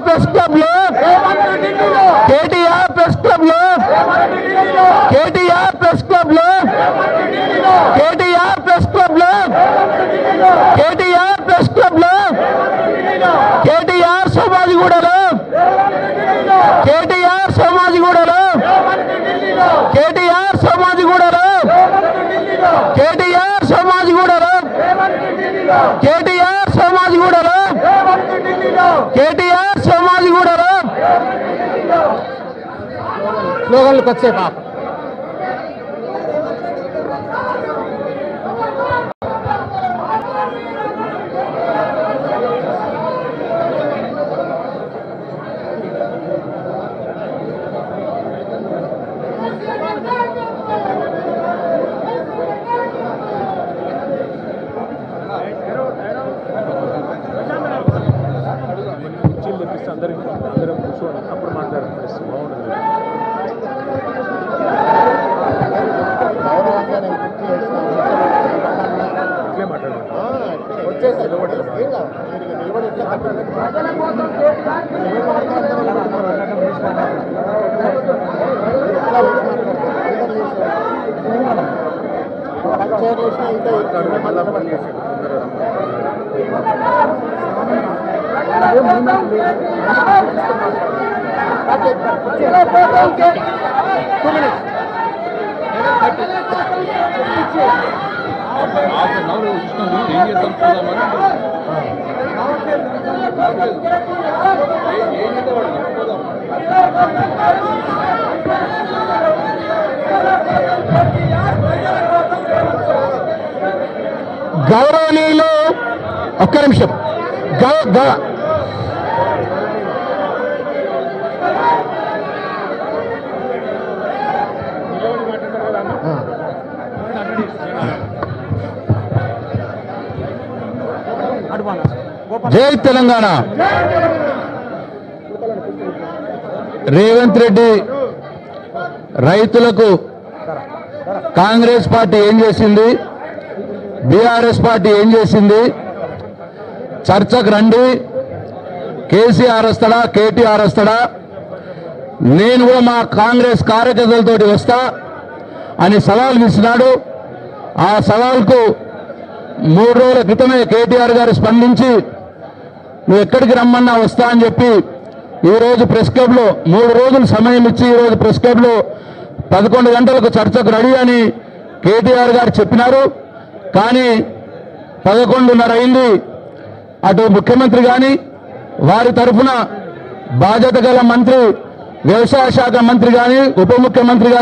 Press club లో KTR press club లో KTR press club లో కేటీఆర్ ప్రెస్ క్లబ్ లో కేటీఆర్ ప్రెస్ క్లబ్ లో కేటీఆర్ సమాజిగూడలో కేటీఆర్ సమాజిగూడలో కేటీఆర్ సమాజిగూడలో కేటీఆర్ సమాజిగూడలో కేటీఆర్ సమాజిగూడలో కేటీఆర్ సమాజిగూడలో స్లోగన్లకు వచ్చే పాప అందరం కూర్చోండి అప్పుడు మాట్లాడారు బాగుంటుంది ఇట్లే మాట్లాడారు గౌరవనీయులు ఒక్క నిమిషం జై తెలంగాణ. రేవంత్ రెడ్డి రైతులకు కాంగ్రెస్ పార్టీ ఏం చేసింది, బీఆర్ఎస్ పార్టీ ఏం చేసింది, చర్చకు రండి, కేసీఆర్ వస్తాడా కేటీఆర్ వస్తాడా, నేను కూడా మా కాంగ్రెస్ కార్యకర్తలతోటి వస్తా అని సవాల్ విసినాడు. ఆ సవాల్కు 3 రోజుల క్రితమే కేటీఆర్ గారు స్పందించి నువ్వు ఎక్కడికి రమ్మన్నా వస్తా అని చెప్పి ఈరోజు ప్రెస్ క్లబ్లో 3 రోజులు సమయం ఇచ్చి ఈరోజు ప్రెస్ క్లబ్లో 11 గంటలకు చర్చకు రెడీ అని కేటీఆర్ గారు చెప్పినారు. కానీ 11:30 అయింది. అటు ముఖ్యమంత్రి కానీ వారి తరఫున బాధ్యత గల మంత్రి వ్యవసాయ శాఖ మంత్రి కానీ ఉప ముఖ్యమంత్రి గారు